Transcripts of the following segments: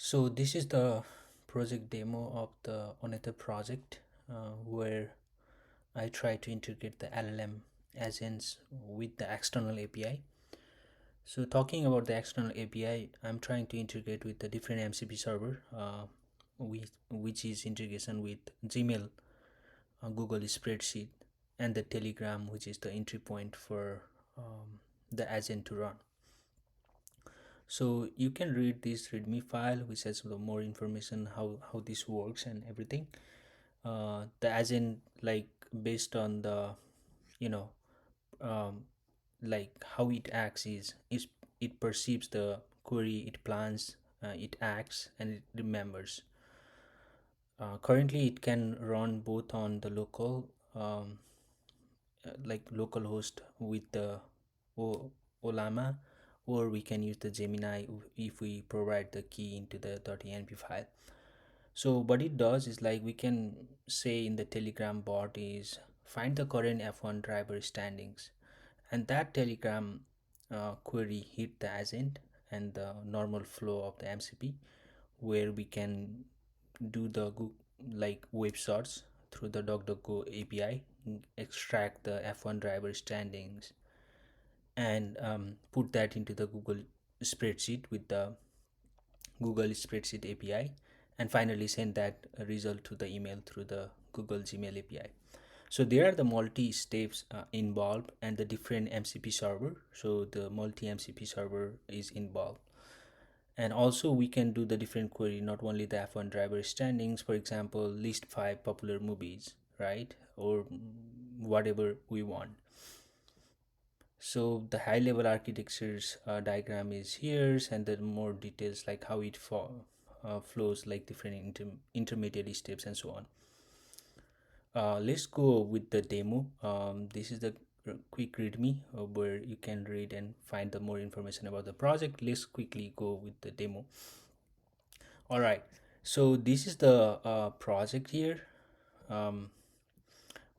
So this is the project demo of the another project where I try to integrate the LLM agents with the external API. So talking about the external API, I'm trying to integrate with the different MCP server, which is integration with Gmail, Google Spreadsheet, and the Telegram, which is the entry point for the agent to run. So you can read this README file, which has more information how this works and everything. The agent, like, based on the you know um, like how it acts is it perceives the query, it plans, it acts, and it remembers. Currently it can run both on the local host with the o- olama, or we can use the Gemini if we provide the key into the .env file. So what it does is, like, we can say in the Telegram bot is find the current F1 driver standings, and that Telegram query hit the agent and the normal flow of the MCP, where we can do the web search through the DuckDuckGo API, extract the F1 driver standings, and put that into the Google spreadsheet with the Google Spreadsheet API, and finally send that result to the email through the Google Gmail API. So there are the multi steps involved and the different MCP server. So the multi MCP server is involved. And also we can do the different query, not only the F1 driver standings, for example, list 5 popular movies, right? Or whatever we want. So the high level architectures diagram is here, and the more details like how it flows, like different intermediate steps and so on. Let's go with the demo. This is the quick readme where you can read and find the more information about the project. Let's quickly go with the demo. All right, so this is the project here. um,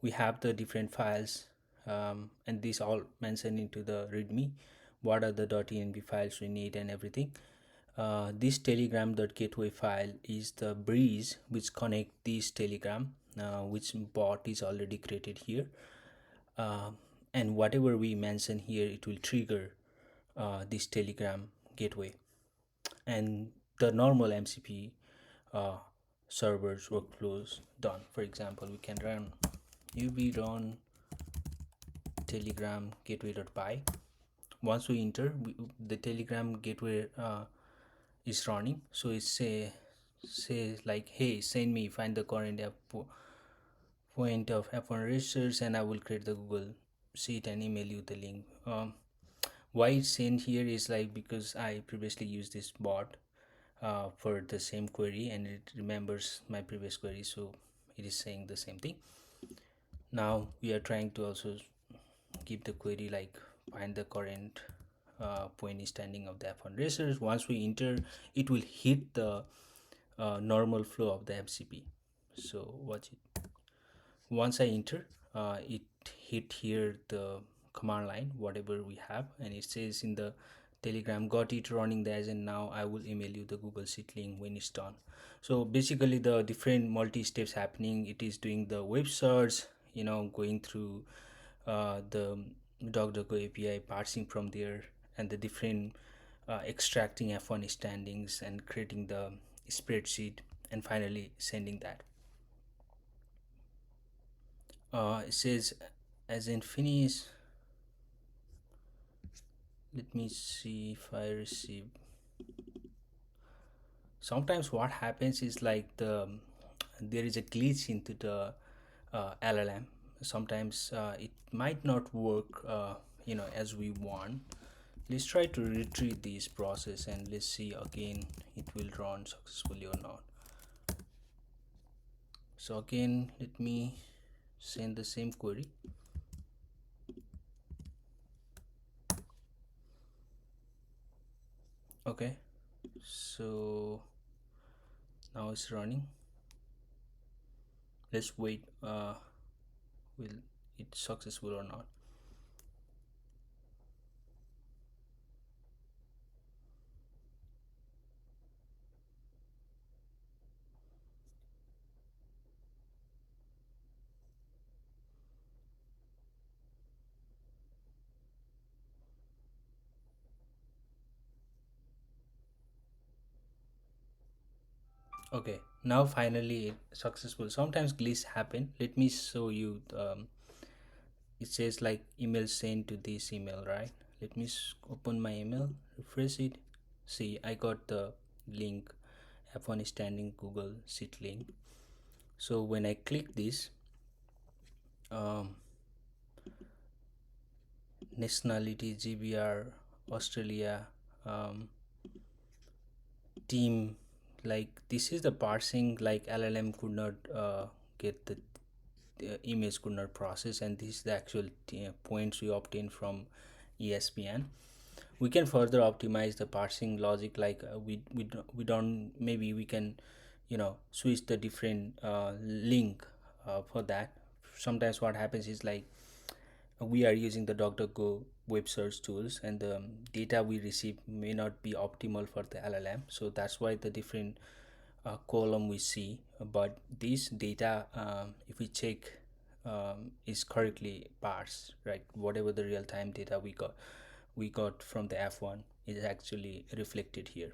we have the different files, and these all mentioned into the readme. What are the .env files we need and everything. This telegram.gateway file is the bridge which connect this telegram, which bot is already created here. uh, and whatever we mention here, it will trigger this telegram gateway, and the normal MCP uh, servers workflows done. For example, we can run run telegram gateway.py. Once we enter, the telegram gateway is running, so it says like, hey, send me find the current point of F1 registers, and I will create the Google sheet and email you the link. Why it's sent here is like because I previously used this bot for the same query, and it remembers my previous query, so it is saying the same thing. Now we are trying to also give the query like find the current point standing of the F1 racers. Once we enter, it will hit the normal flow of the MCP. So watch it. Once I enter, it hit here the command line whatever we have, and it says in the telegram, got it running the agent, now I will email you the Google Sheet link when it's done. So basically the different multi steps happening, it is doing the web search, going through the DuckDuckGo API, parsing from there, and the different extracting F1 standings and creating the spreadsheet, and finally sending that. It says as in finish. Let me see if I receive. Sometimes what happens is like there is a glitch into the LLM. Sometimes it might not work as we want. Let's try to retrieve this process and let's see again it will run successfully or not. So again, let me send the same query. Okay, so now it's running. Let's wait. Will it successful or not? Okay, now finally successful. Sometimes glitches happen. Let me show you. It says like email sent to this email, right? Let me open my email, refresh it. See, I got the link, F1 standing Google Sheet link. So when I click this, um, nationality GBR, Australia, um, team, like this is the parsing like LLM could not get the image could not process, and this is the actual points we obtain from ESPN. We can further optimize the parsing logic, like we don't, maybe we can switch the different link for that. Sometimes what happens is like we are using the DuckDuckGo web search tools, and the data we receive may not be optimal for the LLM, so that's why the different column we see. But this data, if we check, is correctly parsed, right? Whatever the real-time data we got from the F1 is actually reflected here.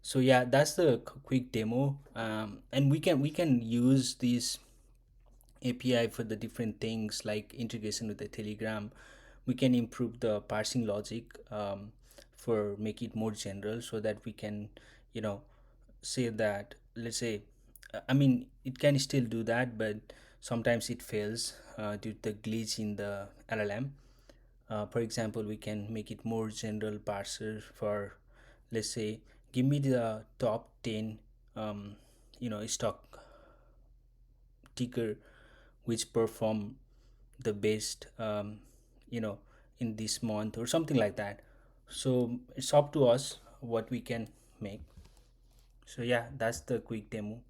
So yeah, that's the quick demo, and we can use these API for the different things like integration with the Telegram. We can improve the parsing logic, for make it more general, so that we can, you know, say that, let's say, I mean, it can still do that, but sometimes it fails due to the glitch in the LLM. For example, we can make it more general parser for, let's say, give me the top 10 stock ticker which perform the best, you know in this month, or something like that. So it's up to us what we can make. So yeah, that's the quick demo.